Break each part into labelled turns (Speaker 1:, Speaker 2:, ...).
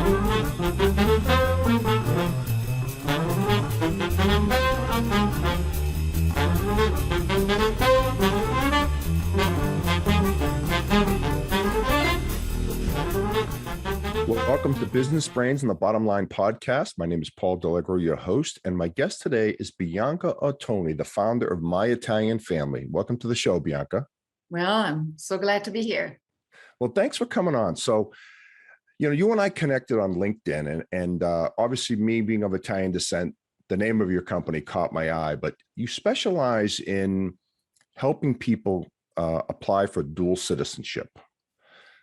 Speaker 1: Welcome to Business Brains and the Bottom Line podcast. My name is Paul D'Allegro, your host, and my guest today is Bianca Ottone, the founder of My Italian Family. Welcome to the show, Bianca.
Speaker 2: Well, I'm so glad to be here.
Speaker 1: Well, thanks for coming on. So, you and I connected on LinkedIn, and obviously me being of Italian descent, the name of your company caught my eye, but you specialize in helping people apply for dual citizenship.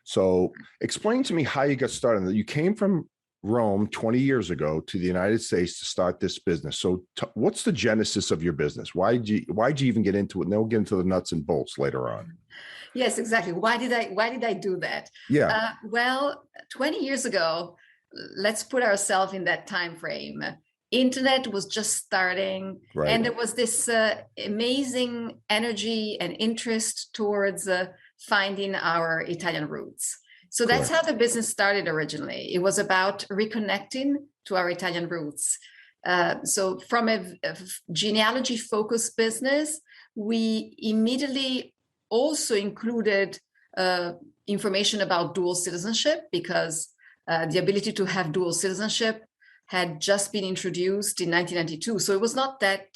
Speaker 1: So explain to me how you got started. You came from Rome 20 years ago to the United States to start this business. So what's the genesis of your business? Why'd you even get into it? And then we'll get into the nuts and bolts later on.
Speaker 2: Yes, exactly. Why did I do that?
Speaker 1: Yeah.
Speaker 2: Well, 20 years ago, let's put ourselves in that time frame. Internet was just starting,
Speaker 1: right.
Speaker 2: And there was this amazing energy and interest towards finding our Italian roots. So that's how the business started originally. It was about reconnecting to our Italian roots. So from a genealogy-focused business, we immediately also included information about dual citizenship, because the ability to have dual citizenship had just been introduced in 1992. So it was not that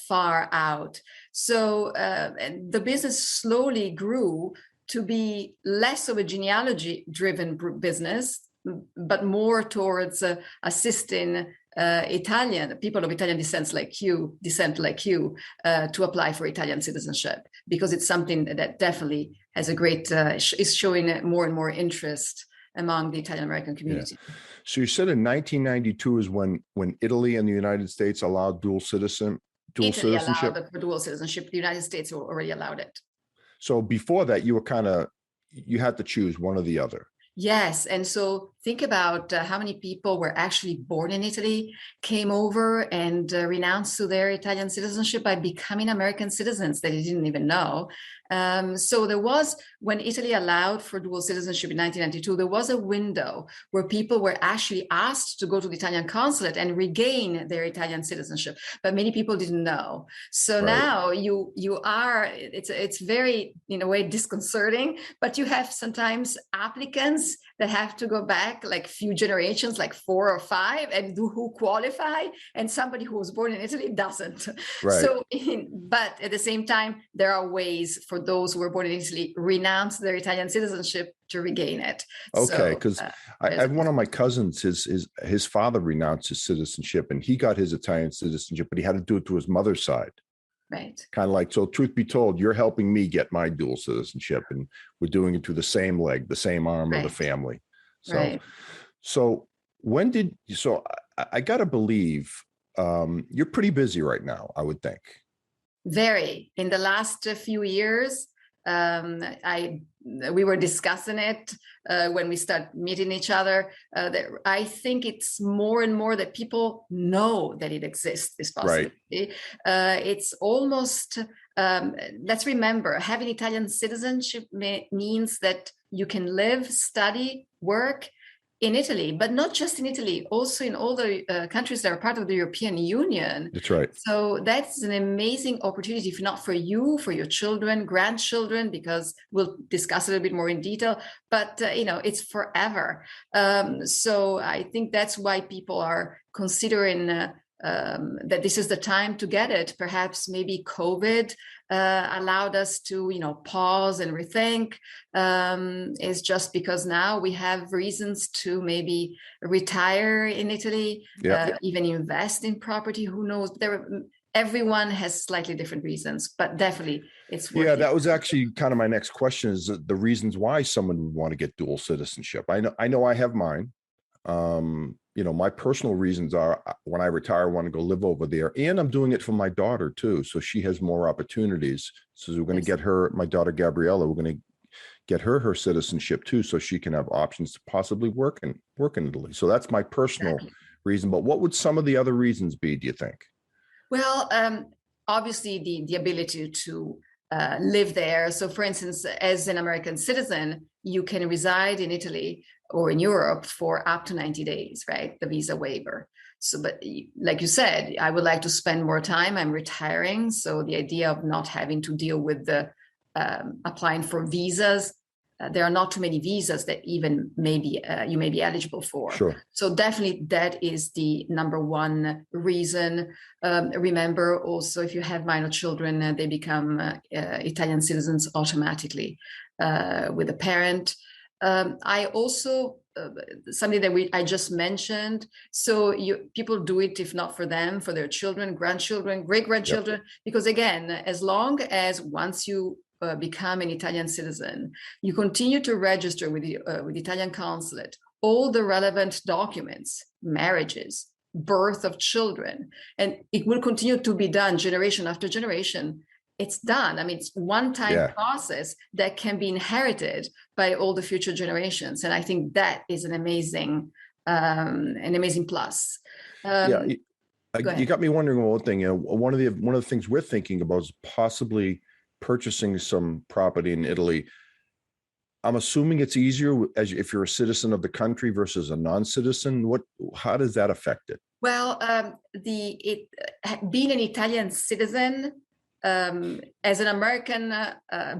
Speaker 2: far out. So the business slowly grew to be less of a genealogy-driven business, but more towards assisting people of Italian descent like you, to apply for Italian citizenship, because it's something that definitely has a great, is showing more and more interest among the Italian American community.
Speaker 1: Yeah. So you said in 1992 is when Italy and the United States allowed dual citizenship?
Speaker 2: Italy allowed for dual citizenship. The United States already allowed it.
Speaker 1: So before that, you had to choose one or the other.
Speaker 2: Yes. And so think about how many people were actually born in Italy, came over and renounced to their Italian citizenship by becoming American citizens that they didn't even know. So there was, when Italy allowed for dual citizenship in 1992, there was a window where people were actually asked to go to the Italian consulate and regain their Italian citizenship, but many people didn't know. So now you are, it's very, in a way, disconcerting, but you have sometimes applicants that have to go back like few generations, like 4 or 5, and who qualify, and somebody who was born in Italy doesn't.
Speaker 1: Right.
Speaker 2: So, but at the same time, there are ways for those who were born in Italy renounce their Italian citizenship to regain it.
Speaker 1: Okay, because I have one of my cousins, his father renounced his citizenship, and he got his Italian citizenship, but he had to do it to his mother's side.
Speaker 2: Right.
Speaker 1: Kind of like, so truth be told, you're helping me get my dual citizenship, and we're doing it through the same leg, the same arm of the family. So, so I got to believe you're pretty busy right now, I would think.
Speaker 2: Very. In the last few years, we were discussing it when we start meeting each other. That I think it's more and more that people know that it exists, this possibility. Right. It's almost, let's remember, having Italian citizenship means that you can live, study, work in Italy, but not just in Italy, also in all the countries that are part of the European Union.
Speaker 1: That's right.
Speaker 2: So that's an amazing opportunity, if not for you, for your children, grandchildren, because we'll discuss it a little bit more in detail, but it's forever. So I think that's why people are considering that this is the time to get it. Perhaps maybe COVID allowed us to, pause and rethink. Is just because now we have reasons to maybe retire in Italy, even invest in property. Who knows? Everyone has slightly different reasons, but definitely it's worth it.
Speaker 1: That was actually kind of my next question, is the reasons why someone would want to get dual citizenship. I know I have mine. My personal reasons are, when I retire, I want to go live over there, and I'm doing it for my daughter too, so she has more opportunities. So we're going to get her, my daughter Gabriella, we're going to get her citizenship too, so she can have options to possibly work in Italy. So that's my personal reason. But what would some of the other reasons be, do you think?
Speaker 2: Well, obviously the ability to live there. So for instance, as an American citizen, you can reside in Italy or in Europe for up to 90 days, right? The visa waiver. So, but like you said, I would like to spend more time. I'm retiring. So the idea of not having to deal with the applying for visas, there are not too many visas that even maybe you may be eligible for.
Speaker 1: Sure.
Speaker 2: So definitely that is the number one reason. Remember also, if you have minor children, they become Italian citizens automatically with a parent. I also something that I just mentioned. So people do it, if not for them, for their children, grandchildren, great grandchildren, because again, as long as once you become an Italian citizen, you continue to register with the Italian consulate all the relevant documents, marriages, birth of children, and it will continue to be done generation after generation. It's done. I mean, it's one-time process that can be inherited by all the future generations, and I think that is an amazing plus.
Speaker 1: You got me wondering one thing. One of the things we're thinking about is possibly purchasing some property in Italy. I'm assuming it's easier if you're a citizen of the country versus a non-citizen. How does that affect it?
Speaker 2: Well, being an Italian citizen, as an American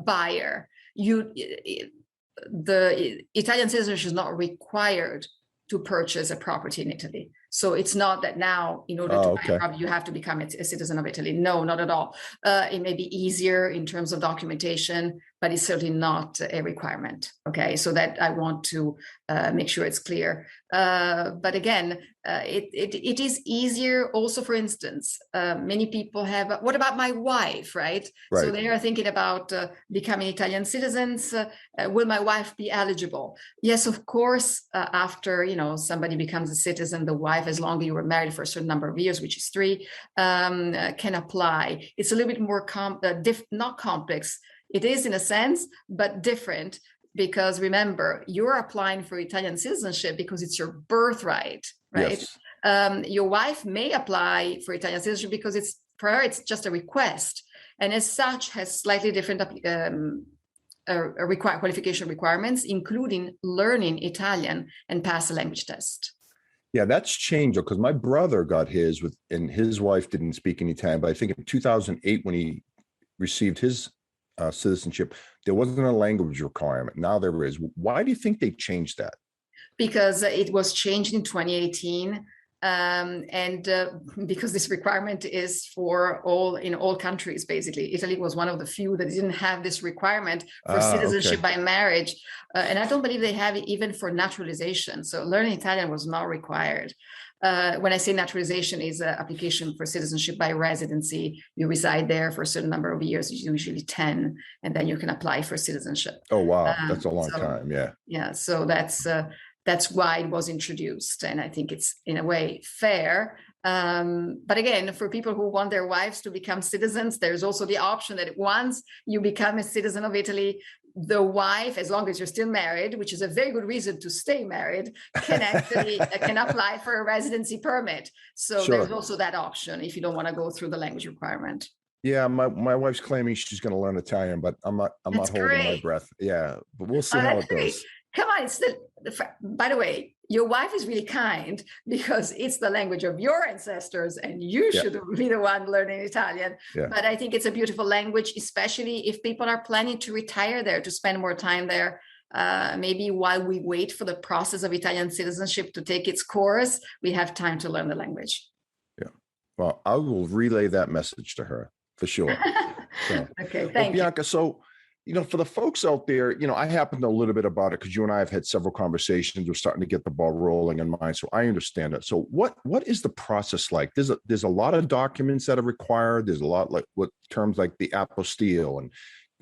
Speaker 2: buyer, the Italian citizenship is not required to purchase a property in Italy. So it's not that now, in order to buy a property, you have to become a citizen of Italy. No, not at all. It may be easier in terms of documentation, but it's certainly not a requirement. Okay, so that I want to make sure it's clear. But again, it is easier. Also, for instance, many people have. What about my wife? Right. So they are thinking about becoming Italian citizens. Will my wife be eligible? Yes, of course. After somebody becomes a citizen, the wife, as long as you were married for a certain number of years, which is 3, can apply. It's a little bit more not complex. It is in a sense, but different, because remember, you're applying for Italian citizenship because it's your birthright, right? Yes. Your wife may apply for Italian citizenship because for her it's just a request, and as such has slightly different qualification requirements, including learning Italian and pass a language test.
Speaker 1: Yeah, that's changed because my brother got his and his wife didn't speak any Italian, but I think in 2008 when he received his citizenship, there wasn't a language requirement. Now there is. Why do you think they changed that?
Speaker 2: Because it was changed in 2018, and because this requirement is for all countries. Basically, Italy was one of the few that didn't have this requirement for citizenship by marriage, and I don't believe they have it even for naturalization. So learning Italian was not required. When I say naturalization, is an application for citizenship by residency. You reside there for a certain number of years, usually 10, and then you can apply for citizenship.
Speaker 1: Oh, wow. That's a long time. Yeah.
Speaker 2: Yeah. So that's why it was introduced. And I think it's in a way fair. But again, for people who want their wives to become citizens, there's also the option that once you become a citizen of Italy, the wife, as long as you're still married, which is a very good reason to stay married, can actually can apply for a residency permit. So there's also that option if you don't want to go through the language requirement.
Speaker 1: Yeah, my wife's claiming she's going to learn Italian, but I'm not holding my breath. Yeah, but we'll see how it goes.
Speaker 2: Come on, by the way, your wife is really kind because it's the language of your ancestors and you should be the one learning Italian. Yeah. But I think it's a beautiful language, especially if people are planning to retire there, to spend more time there. Maybe while we wait for the process of Italian citizenship to take its course, we have time to learn the language.
Speaker 1: Yeah. Well, I will relay that message to her for sure. So,
Speaker 2: okay, thank you.
Speaker 1: Bianca, so for the folks out there, I happen to know a little bit about it because you and I have had several conversations. We're starting to get the ball rolling in mine, so I understand it. So what is the process like? There's a lot of documents that are required. There's a lot like what terms like the apostille, and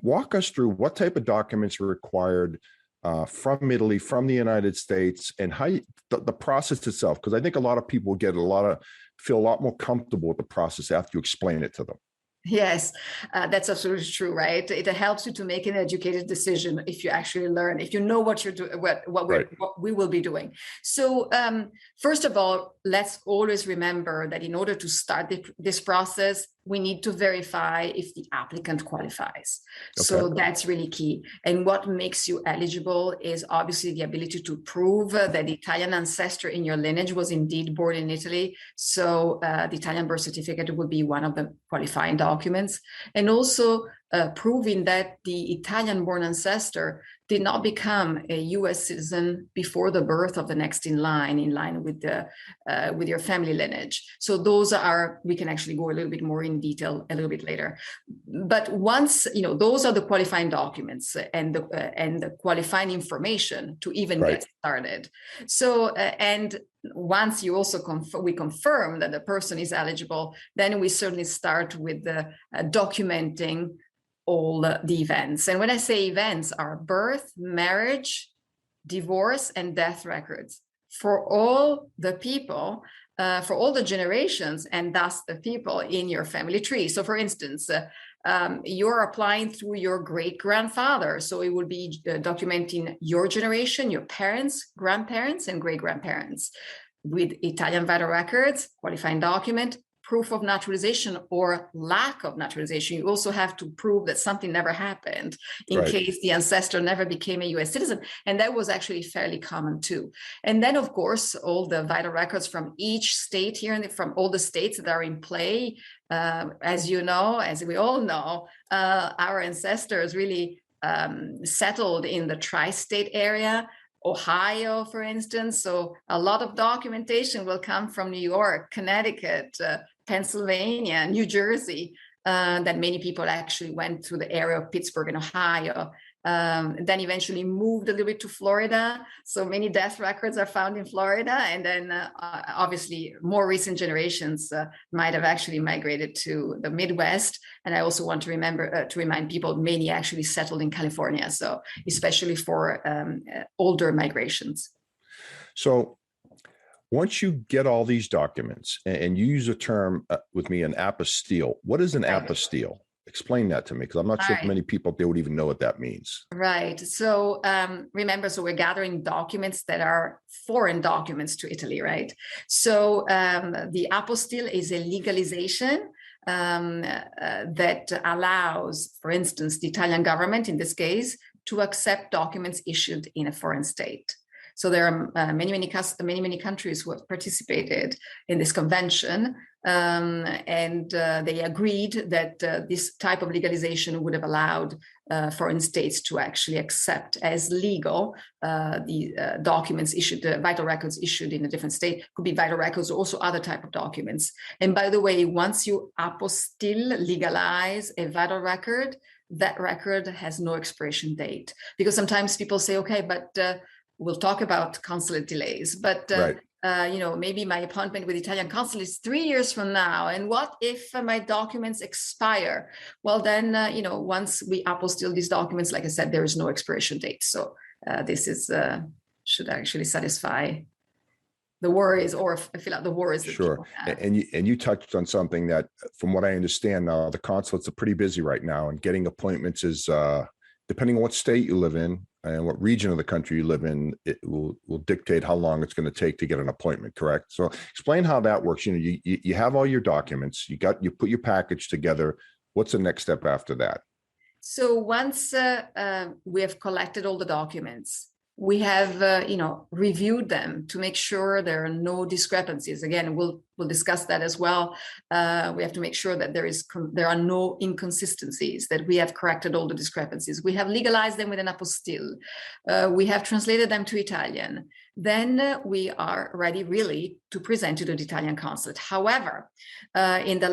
Speaker 1: walk us through what type of documents are required from Italy, from the United States, and how the process itself. Because I think a lot of people feel a lot more comfortable with the process after you explain it to them.
Speaker 2: Yes, that's absolutely true, right? It helps you to make an educated decision if you actually learn, if you know what you're doing,
Speaker 1: Right.
Speaker 2: what we will be doing. So, first of all, let's always remember that in order to start this process, we need to verify if the applicant qualifies.
Speaker 1: Okay.
Speaker 2: So that's really key. And what makes you eligible is obviously the ability to prove that the Italian ancestor in your lineage was indeed born in Italy. So the Italian birth certificate would be one of the qualifying documents. And also proving that the Italian-born ancestor did not become a U.S. citizen before the birth of the next in line with your family lineage. So those are, we can actually go a little bit more in detail a little bit later. But once, those are the qualifying documents and the qualifying information to even
Speaker 1: Right.
Speaker 2: get started. So, and once you also we confirm that the person is eligible, then we certainly start with the documenting all the events. And when I say events, are birth, marriage, divorce, and death records for all the people, for all the generations, and thus the people in your family tree. So for instance, you're applying through your great-grandfather. So it will be documenting your generation, your parents, grandparents, and great-grandparents. With Italian vital records, qualifying document, proof of naturalization or lack of naturalization. You also have to prove that something never happened in
Speaker 1: Right.
Speaker 2: case the ancestor never became a US citizen. And that was actually fairly common too. And then, of course, all the vital records from each state here and from all the states that are in play. As you know, as we all know, our ancestors really settled in the tri-state area. Ohio, for instance. So a lot of documentation will come from New York, Connecticut, Pennsylvania, New Jersey, that many people actually went to the area of Pittsburgh and Ohio. Then eventually moved a little bit to Florida. So many death records are found in Florida. And then obviously more recent generations might have actually migrated to the Midwest. And I also want to remind people, many actually settled in California. So especially for older migrations.
Speaker 1: So once you get all these documents and you use a term with me, an apostille, what is an apostille? Explain that to me, because I'm not sure many people, they would even know what that means.
Speaker 2: Right. So remember, so we're gathering documents that are foreign documents to Italy, right? So the apostille is a legalization that allows, for instance, the Italian government, in this case, to accept documents issued in a foreign state. So there are many countries who have participated in this convention, and they agreed that this type of legalization would have allowed foreign states to actually accept as legal the documents issued, the vital records issued in a different state. Could be vital records or also other type of documents. And by the way, once you apostille, legalize a vital record, that record has no expiration date. Because sometimes people say, okay, but we'll talk about consulate delays, but maybe my appointment with the Italian consulate is 3 years from now. And what if my documents expire? Well, then, once we apostille these documents, like I said, there is no expiration date. So this is should actually satisfy the worries or fill out the worries.
Speaker 1: Sure. And you touched on something that, from what I understand now, the consulates are pretty busy right now, and getting appointments is, depending on what state you live in and what region of the country you live in, it will dictate how long it's going to take to get an appointment, correct? So explain how that works. You have all your documents, you put your package together. What's the next step after that?
Speaker 2: So once we have collected all the documents, we have reviewed them to make sure there are no discrepancies. Again, we'll discuss that as well. We have to make sure that there are no inconsistencies, that we have corrected all the discrepancies. We have legalized them with an apostille. We have translated them to Italian. Then we are ready really to present to the Italian consulate. However, in the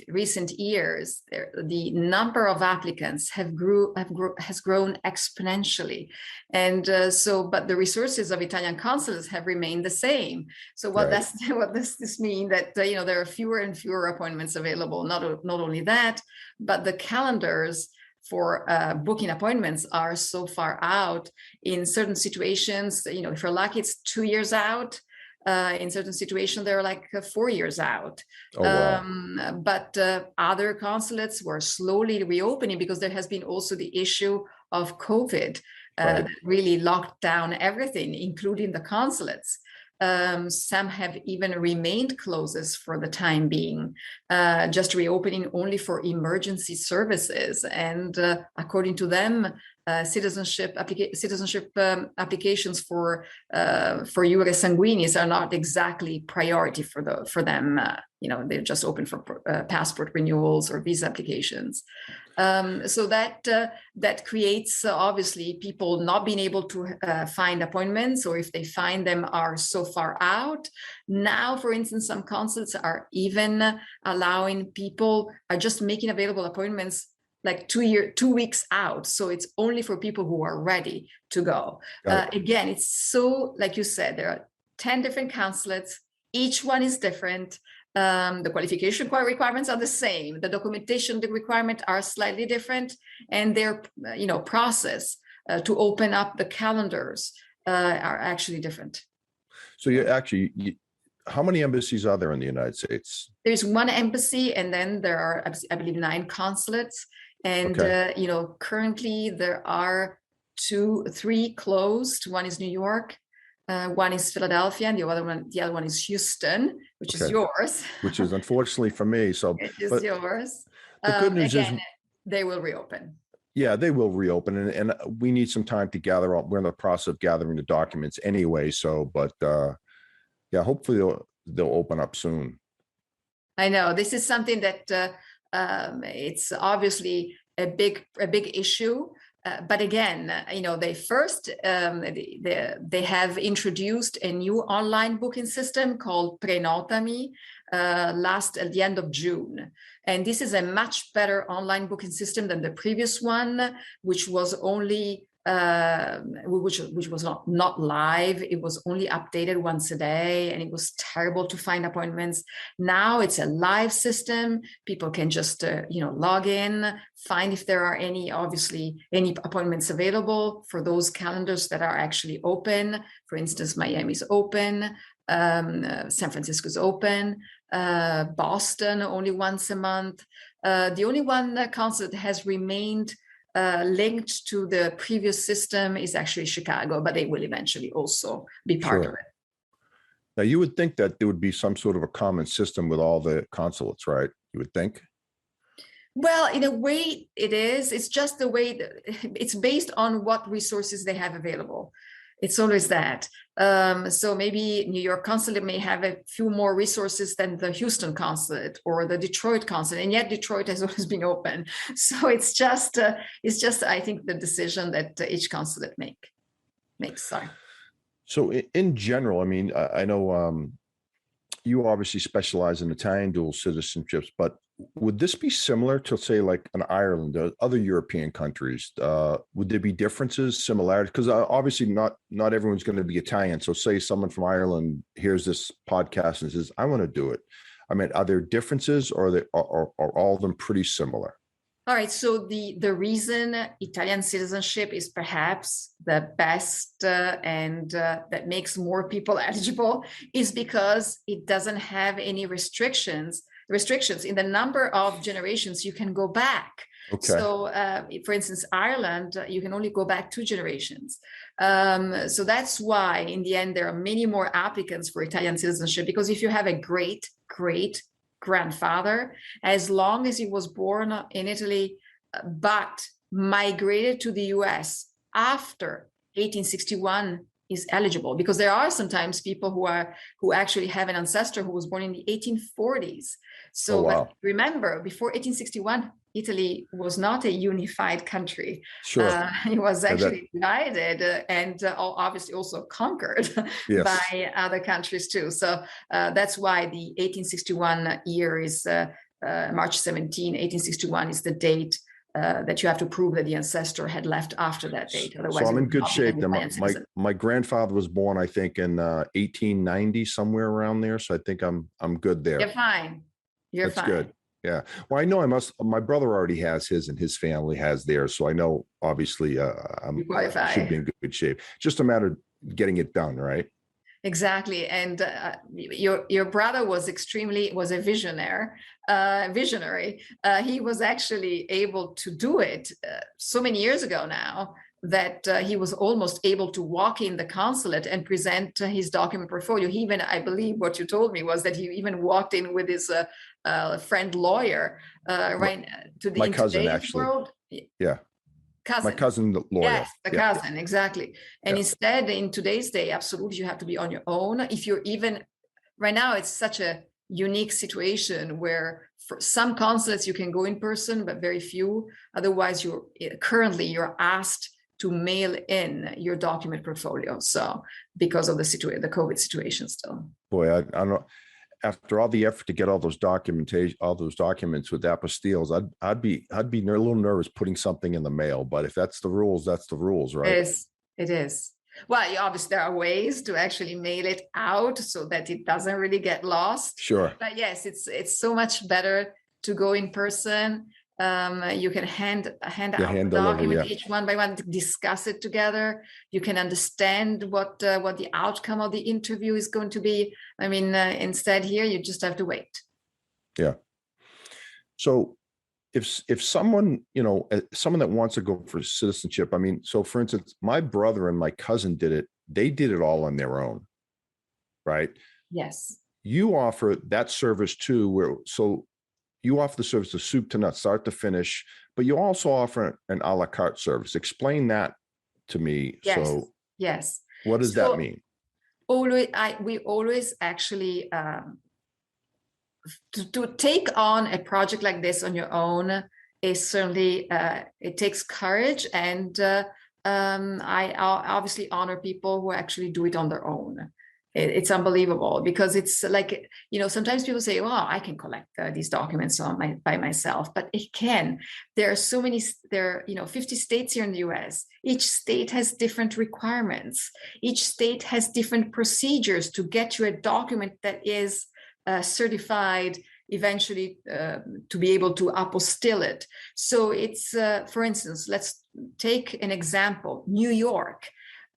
Speaker 2: recent years, the number of applicants has grown exponentially. And but the resources of Italian consulates have remained the same. So what does this mean? That there are fewer and fewer appointments available. Not only that, but the calendars for booking appointments are so far out. In certain situations, if you're lucky, it's 2 years out. In certain situations, they're like 4 years out.
Speaker 1: Oh, wow.
Speaker 2: But other consulates were slowly reopening because there has been also the issue of COVID
Speaker 1: Right.
Speaker 2: that really locked down everything, including the consulates. Some have even remained closed for the time being, just reopening only for emergency services. And according to them, citizenship applications for iure sanguinis are not exactly priority for them. They're just open for passport renewals or visa applications. So that creates obviously people not being able to find appointments, or if they find them are so far out. Now, for instance, some consulates are even allowing people, are just making available appointments like 2 weeks out. So it's only for people who are ready to go. Again, it's so, like you said, there are 10 different consulates. Each one is different. The qualification requirements are the same. The documentation, the requirements are slightly different, and their process to open up the calendars are actually different.
Speaker 1: So how many embassies are there in the United States?
Speaker 2: There's one embassy, and then there are, I believe, 9 consulates. And currently there are 3 closed. One is New York. One is Philadelphia, and the other one is Houston, which is yours.
Speaker 1: Which is unfortunately for me. So
Speaker 2: it is yours.
Speaker 1: The good news is
Speaker 2: they will reopen.
Speaker 1: Yeah, they will reopen, and we need some time to gather up. We're in the process of gathering the documents anyway. So, but hopefully they'll open up soon.
Speaker 2: I know this is something that it's obviously a big issue. But again, they have introduced a new online booking system called Prenotami at the end of June. And this is a much better online booking system than the previous one, which was only which was not live. It was only updated once a day, and it was terrible to find appointments. Now it's a live system. People can just log in, find if there are any appointments available for those calendars that are actually open. For instance, Miami's open, San Francisco's open, Boston only once a month. The only one consulate that has remained linked to the previous system is actually Chicago, but they will eventually also be part of it.
Speaker 1: Now, you would think that there would be some sort of a common system with all the consulates, right? You would think.
Speaker 2: Well, in a way it is. It's just the way it's based on what resources they have available. It's always that. So maybe New York consulate may have a few more resources than the Houston consulate or the Detroit consulate, and yet Detroit has always been open. So it's just I think the decision that each consulate makes. Sorry.
Speaker 1: So in general, I mean, I know you obviously specialize in Italian dual citizenships, but would this be similar to, say, like an Ireland or other European countries? Would there be differences, similarities? Because obviously not everyone's going to be Italian. So say someone from Ireland hears this podcast and says, I want to do it. I mean, are there differences, or are all of them pretty similar?
Speaker 2: All right. So the reason Italian citizenship is perhaps the best and that makes more people eligible is because it doesn't have any restrictions in the number of generations you can go back. Okay. So, for instance, Ireland, you can only go back 2 generations. So that's why, in the end, there are many more applicants for Italian citizenship, because if you have a great grandfather, as long as he was born in Italy, but migrated to the US after 1861, is eligible, because there are sometimes people who actually have an ancestor who was born in the 1840s. So but remember, before 1861, Italy was not a unified country. Sure. It was actually divided and obviously also conquered by other countries too. So that's why the 1861 year is March 17, 1861 is the date that you have to prove that the ancestor had left after that date. Otherwise,
Speaker 1: so I'm in good shape. My grandfather was born, I think, in 1890, somewhere around there. So I think I'm good there.
Speaker 2: You're fine.
Speaker 1: That's fine. Good. Yeah. Well, I know my brother already has his, and his family has theirs. So I know, obviously, I should be in good shape. Just a matter of getting it done, right?
Speaker 2: Exactly. And your brother was a visionary. He was actually able to do it so many years ago now that he was almost able to walk in the consulate and present his document portfolio. He even, I believe what you told me was that he even walked in with his friend lawyer right to the
Speaker 1: My
Speaker 2: in
Speaker 1: cousin,
Speaker 2: today's
Speaker 1: actually.
Speaker 2: world.
Speaker 1: Yeah. My
Speaker 2: Cousin.
Speaker 1: cousin, the lawyer.
Speaker 2: Yes, the
Speaker 1: Yeah.
Speaker 2: cousin, exactly. And
Speaker 1: Yeah.
Speaker 2: instead, in today's day, absolutely, you have to be on your own. If you're even right now, it's such a unique situation where for some consulates you can go in person, but very few. Otherwise, you're asked to mail in your document portfolio. So because of the COVID situation still.
Speaker 1: Boy, I don't know. After all the effort to get all those documents with apostilles, I'd be a little nervous putting something in the mail. But if that's the rules, that's the rules, right?
Speaker 2: It is. Well, obviously there are ways to actually mail it out so that it doesn't really get lost.
Speaker 1: Sure.
Speaker 2: But yes, it's so much better to go in person. You can hand out the document each one by one, discuss it together. You can understand what the outcome of the interview is going to be. I mean, instead here you just have to wait.
Speaker 1: Yeah. So if someone, someone that wants to go for citizenship, I mean, so for instance, my brother and my cousin did it. They did it all on their own, right?
Speaker 2: Yes.
Speaker 1: You offer that service too, you offer the service of soup to nuts, start to finish, but you also offer an a la carte service. Explain that to me.
Speaker 2: Yes.
Speaker 1: So
Speaker 2: yes.
Speaker 1: What does that mean?
Speaker 2: We always actually to take on a project like this on your own is certainly it takes courage, and I obviously honor people who actually do it on their own. It's unbelievable because it's like, sometimes people say, well, I can collect these documents by myself, but it can. There are so many, 50 states here in the US. Each state has different requirements. Each state has different procedures to get you a document that is certified eventually to be able to apostille it. So it's, for instance, let's take an example, New York.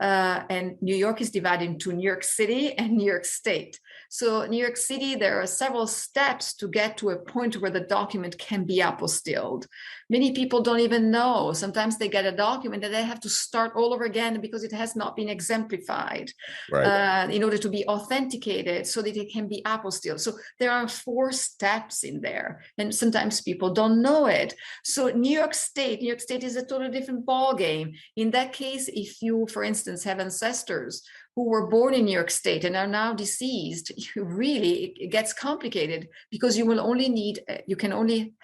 Speaker 2: And New York is divided into New York City and New York State. So New York City, there are several steps to get to a point where the document can be apostilled. Many people don't even know. Sometimes they get a document and they have to start all over again because it has not been exemplified, right, in order to be authenticated so that it can be apostilled. So there are 4 steps in there, and sometimes people don't know it. So New York State is a totally different ballgame. In that case, if you, for instance, have ancestors who were born in New York State and are now deceased, it gets complicated because you can only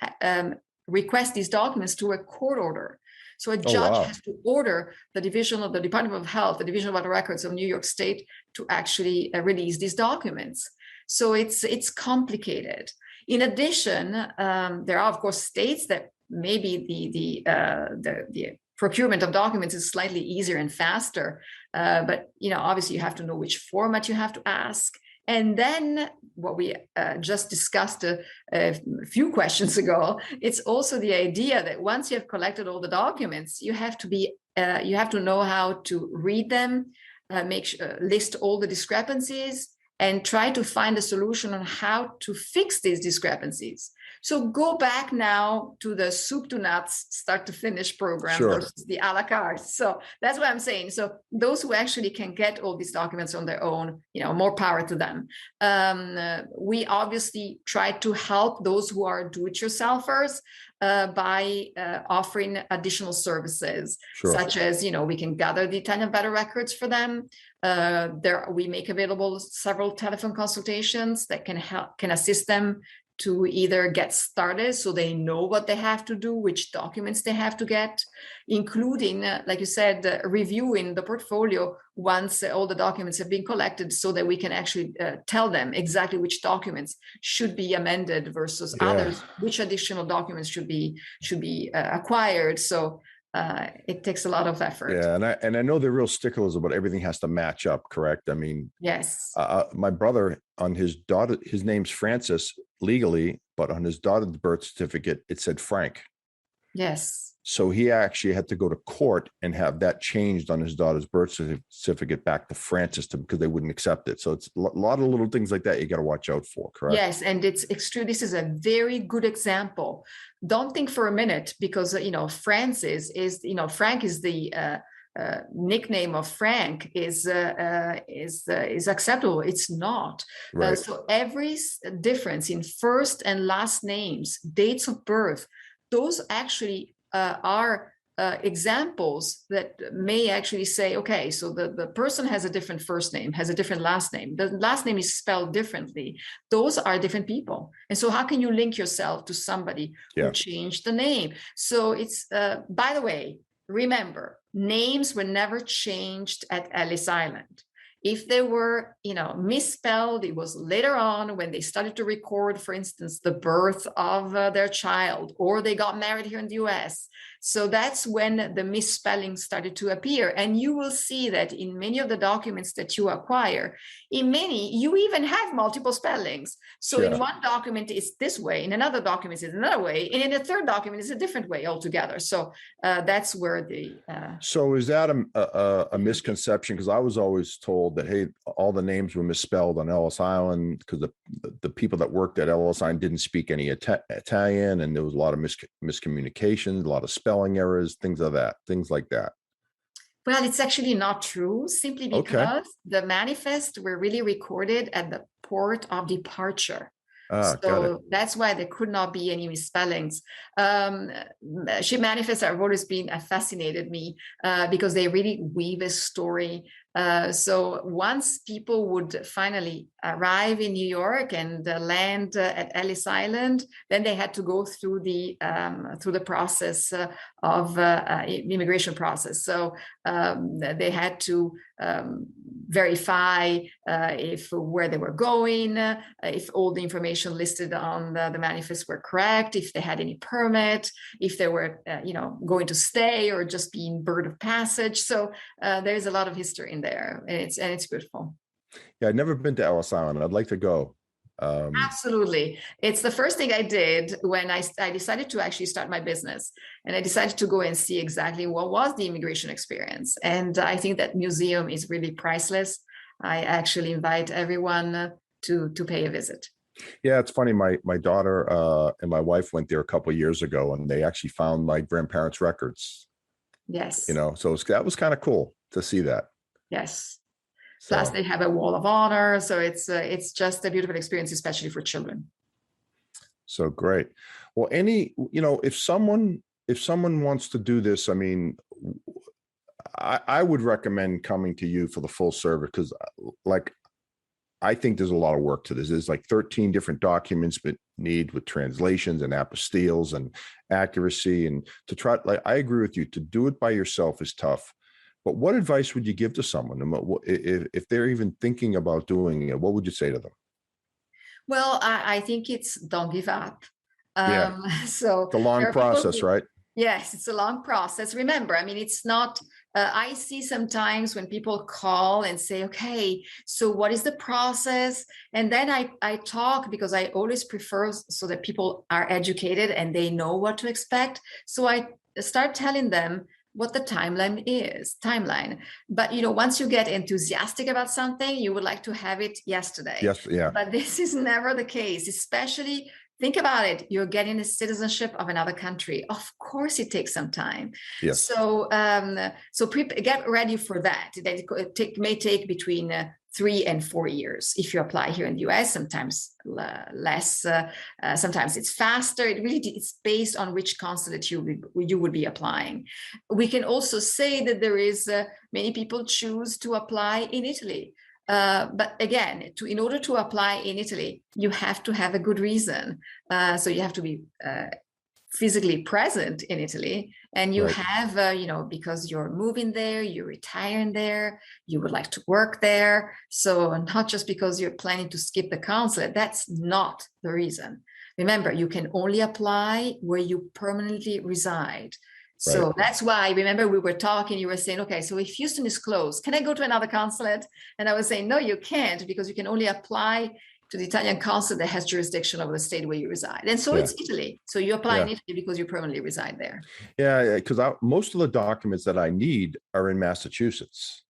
Speaker 2: request these documents through a court order. So a judge has to order the Department of Health, the Division of Vital Records of New York State to actually release these documents. So it's complicated. In addition, there are, of course, states that maybe the procurement of documents is slightly easier and faster. But, obviously you have to know which format you have to ask. And then what we just discussed a few questions ago, it's also the idea that once you have collected all the documents, you have to know how to read them, list all the discrepancies, and try to find a solution on how to fix these discrepancies. So go back now to the soup to nuts, start to finish program versus the a la carte. So that's what I'm saying. So those who actually can get all these documents on their own, more power to them. We obviously try to help those who are do-it-yourselfers by offering additional services, such as, we can gather the Italian vital records for them. We make available several telephone consultations that can assist them to either get started so they know what they have to do, which documents they have to get, including, like you said, reviewing the portfolio once all the documents have been collected so that we can actually tell them exactly which documents should be amended versus others, which additional documents should be acquired. So it takes a lot of effort.
Speaker 1: Yeah, and I know they're real sticklers about everything has to match up, correct? I mean,
Speaker 2: yes.
Speaker 1: My brother, on his daughter, his name's Francis legally, but on his daughter's birth certificate, it said Frank.
Speaker 2: Yes.
Speaker 1: So he actually had to go to court and have that changed on his daughter's birth certificate back to Francis because they wouldn't accept it. So it's a lot of little things like that you got to watch out for, correct?
Speaker 2: Yes, and it's extreme. This is a very good example. Don't think for a minute because Francis is Frank is the nickname of Frank is acceptable. It's not.
Speaker 1: Right.
Speaker 2: So every difference in first and last names, dates of birth, those actually are examples that may actually say, okay, so the person has a different first name, has a different last name. The last name is spelled differently. Those are different people. And so how can you link yourself to somebody who changed the name? So it's, by the way, remember, names were never changed at Ellis Island. If they were, misspelled, it was later on when they started to record, for instance, the birth of their child, or they got married here in the US. So that's when the misspelling started to appear. And you will see that in many of the documents that you acquire, in many, you even have multiple spellings. So in one document, it's this way, in another document, it's another way, and in a third document, it's a different way altogether. So that's where the...
Speaker 1: So is that a misconception? Because I was always told that, hey, all the names were misspelled on Ellis Island because the people that worked at Ellis Island didn't speak any Italian, and there was a lot of miscommunications, a lot of spelling errors, things like that.
Speaker 2: Well, it's actually not true, simply because the manifests were really recorded at the port of departure. So that's why there could not be any misspellings. Ship manifests have always been fascinated me because they really weave a story. So once people would finally arrive in New York and land at Ellis Island, then they had to go through the process of immigration process. So they had to verify if where they were going, if all the information listed on the manifest were correct, if they had any permit, if they were going to stay or just being bird of passage. So there's a lot of history in there, and it's beautiful.
Speaker 1: Yeah, I've never been to Ellis Island. I'd like to go.
Speaker 2: Absolutely. It's the first thing I did when I decided to actually start my business, and I decided to go and see exactly what was the immigration experience. And I think that museum is really priceless. I actually invite everyone to pay a visit.
Speaker 1: Yeah, it's funny. My daughter and my wife went there a couple of years ago, and they actually found my grandparents' records.
Speaker 2: Yes.
Speaker 1: So that was kind of cool to see that.
Speaker 2: Yes. Plus, they have a wall of honor, so it's just a beautiful experience, especially for children.
Speaker 1: So great. Well, if someone wants to do this, I mean, I would recommend coming to you for the full service because, I think there's a lot of work to this. There's like 13 different documents but need with translations and apostilles and accuracy, and to try. I agree with you. To do it by yourself is tough. But what advice would you give to someone if they're even thinking about doing it? What would you say to them?
Speaker 2: Well, I think it's don't give up.
Speaker 1: So it's a long process, right?
Speaker 2: Yes, it's a long process. Remember, I mean, it's not, I see sometimes when people call and say, okay, so what is the process? And then I talk because I always prefer so that people are educated and they know what to expect. So I start telling them what the timeline is. But once you get enthusiastic about something, you would like to have it yesterday.
Speaker 1: Yes, yeah.
Speaker 2: But this is never the case, especially think about it. You're getting the citizenship of another country. Of course, it takes some time.
Speaker 1: Yes.
Speaker 2: So, get ready for that. It may take between 3 and 4 years if you apply here in the US. Sometimes less. Sometimes it's faster. It's based on which consulate you would be applying. We can also say that there is many people choose to apply in Italy. But again, in order to apply in Italy, you have to have a good reason. So you have to be physically present in Italy, and you have, because you're moving there, you're retiring there, you would like to work there. So not just because you're planning to skip the consulate, that's not the reason. Remember, you can only apply where you permanently reside. So that's why, remember, we were talking, you were saying, okay, so if Houston is closed, can I go to another consulate? And I was saying, no, you can't, because you can only apply to the Italian consulate that has jurisdiction over the state where you reside. And so
Speaker 1: Yeah.
Speaker 2: it's Italy. So you apply in
Speaker 1: Yeah.
Speaker 2: Italy because you permanently reside there.
Speaker 1: Yeah. Because most of the documents that I need are in Massachusetts.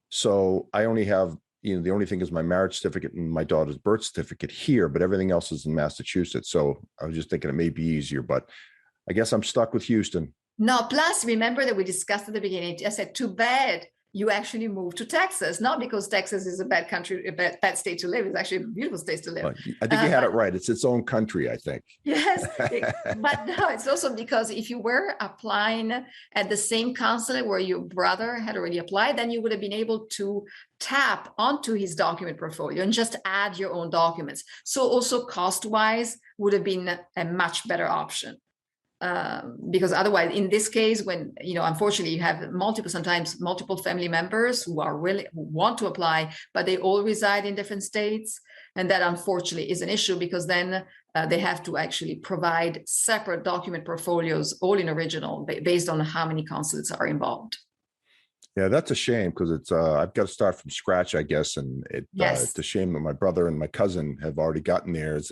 Speaker 1: So I only have, the only thing is my marriage certificate and my daughter's birth certificate here, but everything else is in Massachusetts. So I was just thinking it may be easier, but I guess I'm stuck with Houston.
Speaker 2: No, plus remember that we discussed at the beginning, I said, too bad you actually moved to Texas, not because Texas is a bad country, a bad state to live. It's actually a beautiful state to live.
Speaker 1: I think you had it right. It's its own country, I think.
Speaker 2: Yes, but no, it's also because if you were applying at the same consulate where your brother had already applied, then you would have been able to tap onto his document portfolio and just add your own documents. So also cost-wise would have been a much better option. Because otherwise, in this case, when, unfortunately, you have sometimes multiple family members who want to apply, but they all reside in different states. And that unfortunately is an issue, because then they have to actually provide separate document portfolios, all in original, based on how many consulates are involved.
Speaker 1: Yeah, that's a shame, because it's I've got to start from scratch, I guess, and
Speaker 2: Yes.
Speaker 1: It's a shame that my brother and my cousin have already gotten theirs,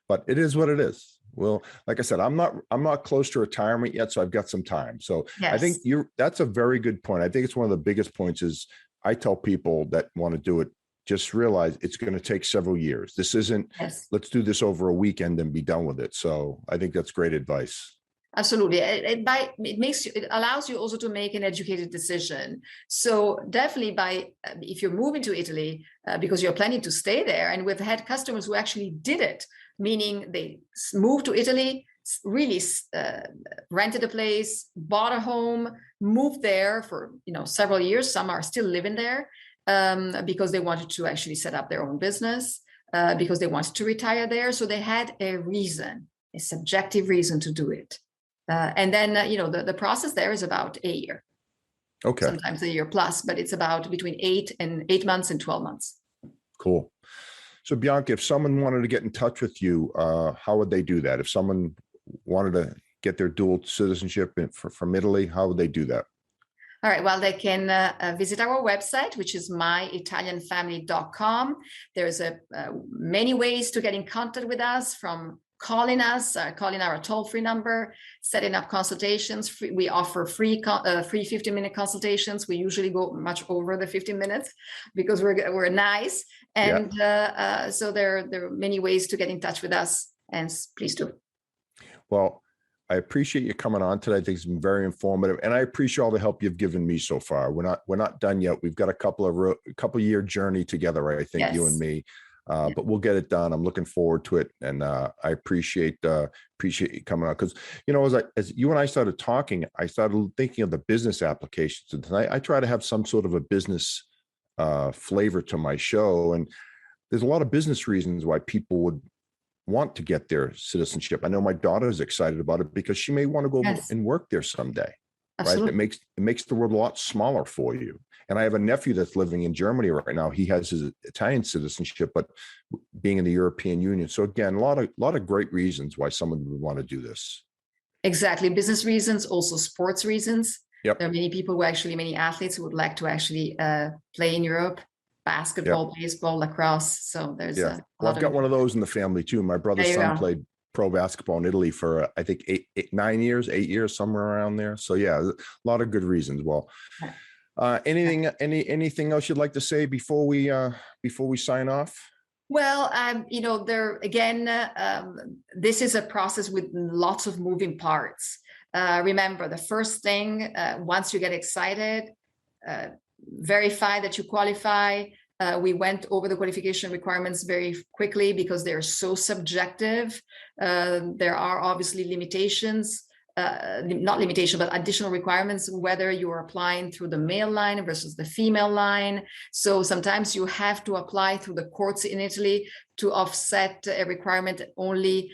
Speaker 1: but it is what it is. Well, like I said, I'm not close to retirement yet, so I've got some time. So
Speaker 2: Yes.
Speaker 1: I think that's a very good point. I think it's one of the biggest points is I tell people that want to do it, just realize it's going to take several years. This isn't,
Speaker 2: Yes.
Speaker 1: let's do this over a weekend and be done with it. So I think that's great advice.
Speaker 2: Absolutely. It allows you also to make an educated decision. So definitely if you're moving to Italy because you're planning to stay there, and we've had customers who actually did it, meaning they moved to Italy, really rented a place, bought a home, moved there for several years. Some are still living there because they wanted to actually set up their own business, because they wanted to retire there. So they had a subjective reason to do it. And then, the process there is about a year.
Speaker 1: Okay.
Speaker 2: Sometimes a year plus, but it's about between 8 months and 12 months.
Speaker 1: Cool. So Bianca, if someone wanted to get in touch with you, how would they do that? If someone wanted to get their dual citizenship from Italy, how would they do that?
Speaker 2: All right. Well, they can visit our website, which is myitalianfamily.com. There's many ways to get in contact with us, from calling our toll-free number, setting up consultations. We offer free 15-minute consultations. We usually go much over the 15 minutes because we're nice. And so there are many ways to get in touch with us, and please do. Well,
Speaker 1: I appreciate you coming on today. I think it's been very informative, and I appreciate all the help you've given me so far. We're not done yet. We've got a couple year journey together, I think, yes. You and me. But we'll get it done. I'm looking forward to it, and I appreciate you coming on, because as you and I started talking, I started thinking of the business applications, and tonight I try to have some sort of a business flavor to my show, and there's a lot of business reasons why people would want to get their citizenship. I know my daughter is excited about it because she may want to go yes. and work there someday. Absolutely. Right? It makes the world a lot smaller for you. And I have a nephew that's living in Germany right now. He has his Italian citizenship, but being in the European Union. So again, a lot of great reasons why someone would want to do this.
Speaker 2: Exactly. Business reasons, also sports reasons.
Speaker 1: Yep.
Speaker 2: There are many athletes who would like to actually play in Europe. Basketball, yep. Baseball, lacrosse. So there's
Speaker 1: I've got one of those in the family too. My brother's son played pro basketball in Italy for I think 8 years, somewhere around there. So yeah, a lot of good reasons. Well, anything else you'd like to say before we sign off?
Speaker 2: Well, this is a process with lots of moving parts. Remember, the first thing, once you get excited, verify that you qualify. We went over the qualification requirements very quickly because they're so subjective. There are obviously limitations, not limitation, but additional requirements, whether you're applying through the male line versus the female line. So sometimes you have to apply through the courts in Italy to offset a requirement that only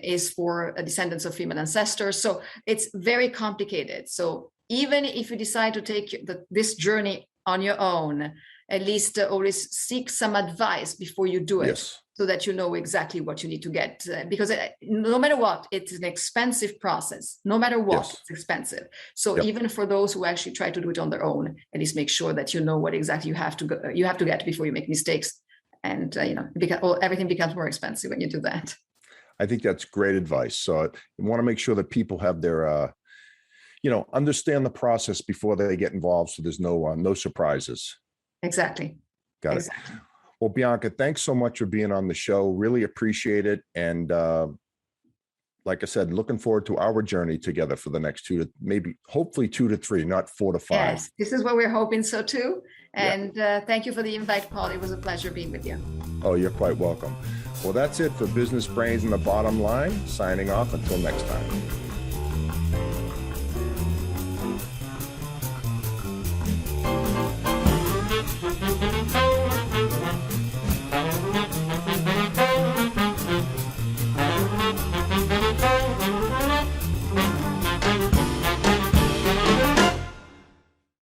Speaker 2: is for descendants of female ancestors. So it's very complicated. So even if you decide to take this journey on your own, at least always seek some advice before you do it, yes. So that you know exactly what you need to get. Because no matter what, it's an expensive process. No matter what, yes. It's expensive. So even for those who actually try to do it on their own, at least make sure that you know what exactly you have to get before you make mistakes and everything becomes more expensive when you do that.
Speaker 1: I think that's great advice. So I want to make sure that people have their, understand the process before they get involved, so there's no surprises.
Speaker 2: Exactly.
Speaker 1: Got it. Well, Bianca, thanks so much for being on the show. Really appreciate it. And like I said, looking forward to our journey together for the next hopefully 2 to 3, not 4 to 5.
Speaker 2: Yes, this is what we're hoping so too. And thank you for the invite, Paul. It was a pleasure being with you.
Speaker 1: Oh, you're quite welcome. Well, that's it for Business Brains and the Bottom Line. Signing off until next time.